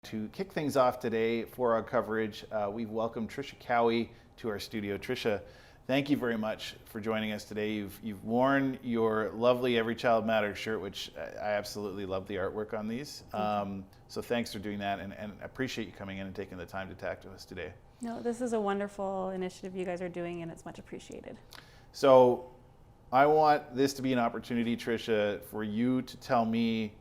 To kick things off today for our coverage, we've welcomed Tricia Cowie to our studio. Tricia, thank you very much for joining us today. You've worn your lovely Every Child Matters shirt, which I absolutely love the artwork on these. So thanks for doing that, and I appreciate you coming in and taking the time to talk to us today. No, this is a wonderful initiative you guys are doing, and it's much appreciated. So I want this to be an opportunity, Tricia, for you to tell me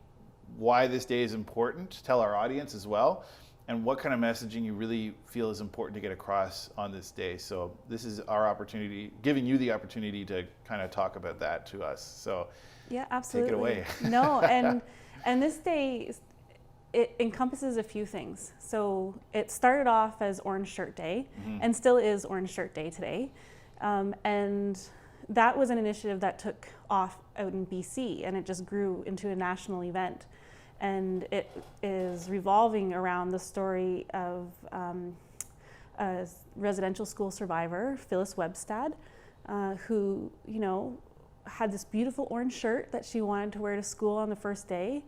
why this day is important, tell our audience as well, and what kind of messaging you really feel is important to get across on this day. So this is our opportunity, giving you the opportunity to kind of talk about that to us. So yeah, absolutely. Take it away. No, and this day, it encompasses a few things. So it started off as Orange Shirt Day, and still is Orange Shirt Day today. And that was an initiative that took off out in BC, and it just grew into a national event. And it is revolving around the story of a residential school survivor, Phyllis Webstad, who, had this beautiful orange shirt that she wanted to wear to school on the first day.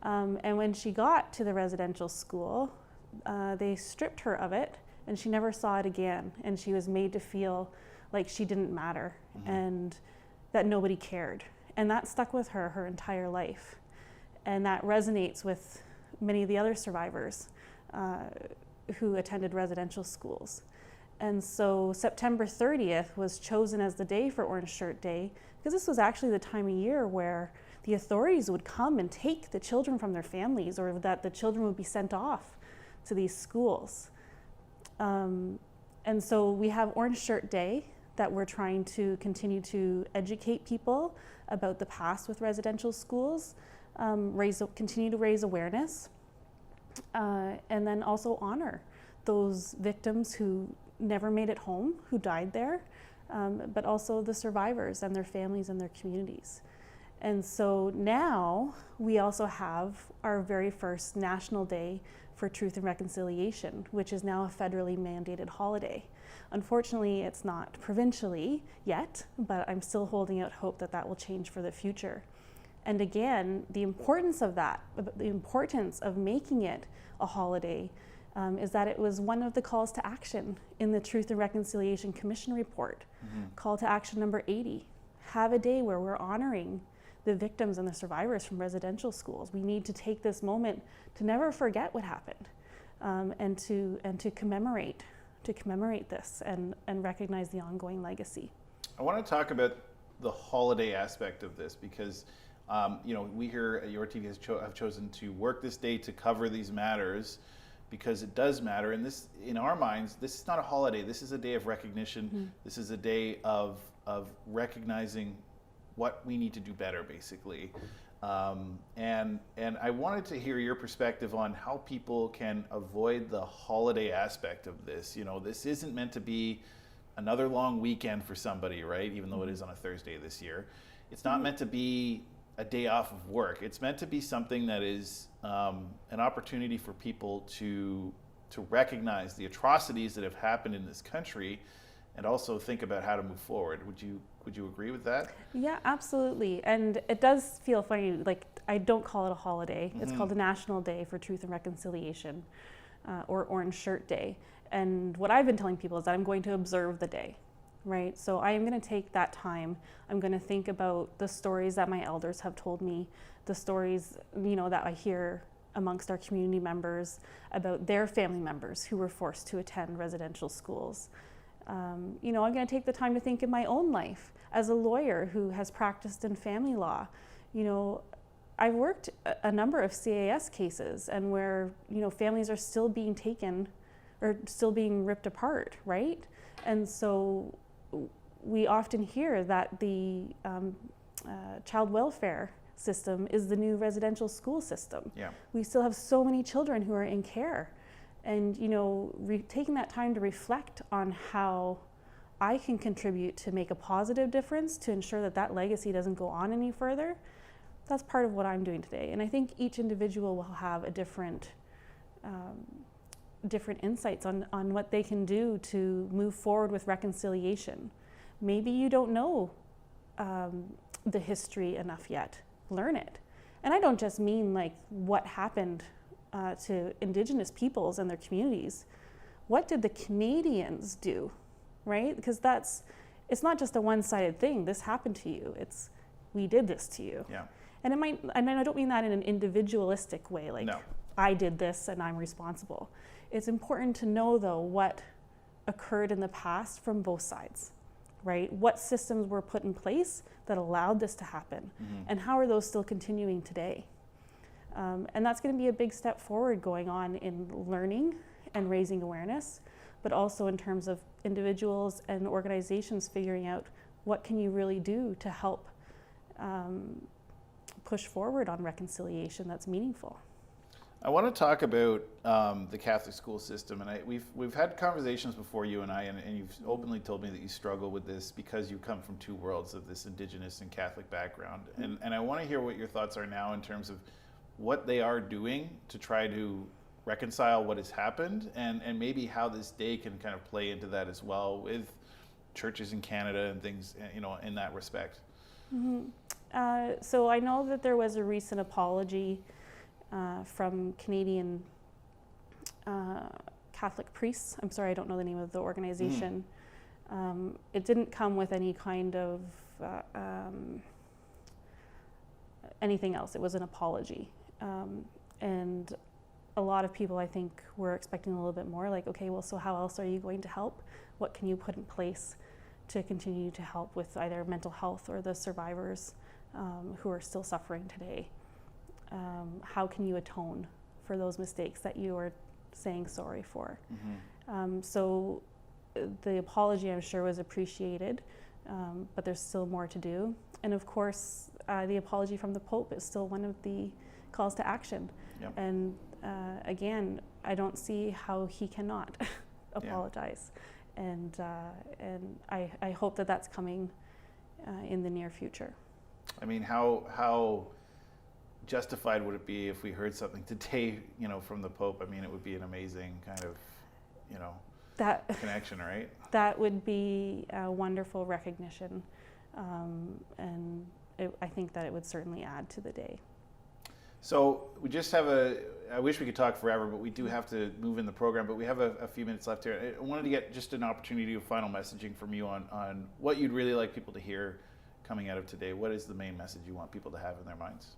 And when she got to the residential school, they stripped her of it, and she never saw it again. And she was made to feel like she didn't matter and that nobody cared. And that stuck with her her entire life. And that resonates with many of the other survivors who attended residential schools. And so September 30th was chosen as the day for Orange Shirt Day, because this was actually the time of year where the authorities would come and take the children from their families, or that the children would be sent off to these schools. And so we have Orange Shirt Day that we're trying to continue to educate people about the past with residential schools, continue to raise awareness, and then also honor those victims who never made it home, who died there, but also the survivors and their families and their communities. And so now we also have our very first National Day for Truth and Reconciliation, which is now a federally mandated holiday. Unfortunately, it's not provincially yet, but I'm still holding out hope that that will change for the future. And again, the importance of that, the importance of making it a holiday, is that it was one of the calls to action in the Truth and Reconciliation Commission report. Call to action number 80, have a day where we're honoring the victims and the survivors from residential schools. We need to take this moment to never forget what happened, and to commemorate this and recognize the ongoing legacy. I want to talk about the holiday aspect of this, because we here at Your TV have chosen to work this day to cover these matters, because it does matter. And this, in our minds, this is not a holiday. This is a day of recognition. This is a day of recognizing what we need to do better, basically. And I wanted to hear your perspective on how people can avoid the holiday aspect of this. This isn't meant to be another long weekend for somebody, right? Even though it is on a Thursday this year. It's not meant to be a day off of work. It's meant to be something that is an opportunity for people to recognize the atrocities that have happened in this country, and also think about how to move forward. Would you agree with that? Yeah, absolutely. And it does feel funny, like I don't call it a holiday. It's called the National Day for Truth and Reconciliation, or Orange Shirt Day. And what I've been telling people is that I'm going to observe the day, right? So I am going to take that time. I'm going to think about the stories that my elders have told me, the stories, that I hear amongst our community members about their family members who were forced to attend residential schools. I'm going to take the time to think in my own life as a lawyer who has practiced in family law. I've worked a number of CAS cases, and where, families are still being taken or still being ripped apart, right? And so we often hear that the child welfare system is the new residential school system. Yeah. We still have so many children who are in care. And, taking that time to reflect on how I can contribute to make a positive difference, to ensure that that legacy doesn't go on any further, that's part of what I'm doing today. And I think each individual will have a different insights on what they can do to move forward with reconciliation. Maybe you don't know the history enough yet. Learn it. And I don't just mean like what happened to Indigenous peoples and their communities, what did the Canadians do, right? Because it's not just a one-sided thing. This happened to you. It's, we did this to you. Yeah. And I don't mean that in an individualistic way, like No. I did this and I'm responsible. It's important to know, though, what occurred in the past from both sides, right? What systems were put in place that allowed this to happen, and how are those still continuing today? And that's going to be a big step forward going on in learning and raising awareness, but also in terms of individuals and organizations figuring out what can you really do to help push forward on reconciliation that's meaningful. I want to talk about the Catholic school system, and we've had conversations before, you and I, and you've openly told me that you struggle with this because you come from two worlds of this Indigenous and Catholic background, and I want to hear what your thoughts are now in terms of what they are doing to try to reconcile what has happened, and maybe how this day can kind of play into that as well with churches in Canada and things, you know, in that respect. So I know that there was a recent apology from Canadian Catholic priests. I'm sorry, I don't know the name of the organization. It didn't come with any kind of anything else. It was an apology. And a lot of people, I think, were expecting a little bit more, like, okay, well, so how else are you going to help? What can you put in place to continue to help with either mental health or the survivors who are still suffering today? How can you atone for those mistakes that you are saying sorry for? So the apology, I'm sure, was appreciated, but there's still more to do. And of course, the apology from the Pope is still one of the calls to action. Yep. And again, I don't see how he cannot apologize. And I hope that that's coming in the near future. I mean, how justified would it be if we heard something today, you know, from the Pope? I mean, it would be an amazing kind of, you know, that connection, right? That would be a wonderful recognition, and I think that it would certainly add to the day. So we just have I wish we could talk forever, but we do have to move in the program, but we have a few minutes left here. I wanted to get just an opportunity of final messaging from you on what you'd really like people to hear coming out of today. What is the main message you want people to have in their minds?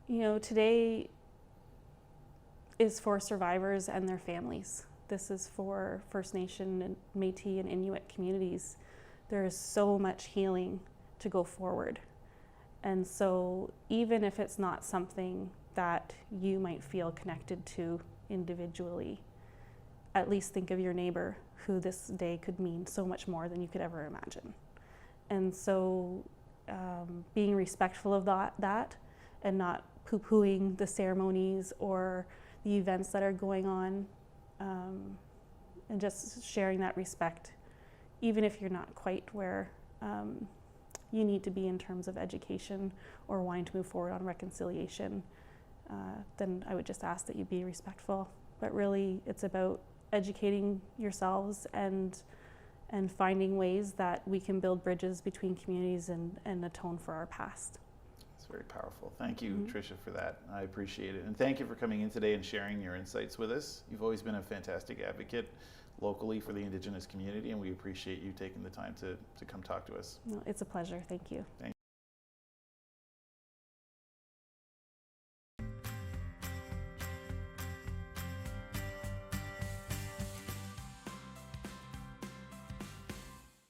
You know, today is for survivors and their families. This is for First Nation and Métis and Inuit communities. There is so much healing to go forward. And so even if it's not something that you might feel connected to individually, at least think of your neighbor who this day could mean so much more than you could ever imagine. And so being respectful of that and not poo-pooing the ceremonies or the events that are going on, and just sharing that respect, even if you're not quite where you need to be in terms of education or wanting to move forward on reconciliation, then I would just ask that you be respectful. But really, it's about educating yourselves and finding ways that we can build bridges between communities and atone for our past. It's very powerful. Thank you, Tricia, for that. I appreciate it. And thank you for coming in today and sharing your insights with us. You've always been a fantastic advocate locally for the Indigenous community, and we appreciate you taking the time to come talk to us. No, it's a pleasure. Thank you. Thank you.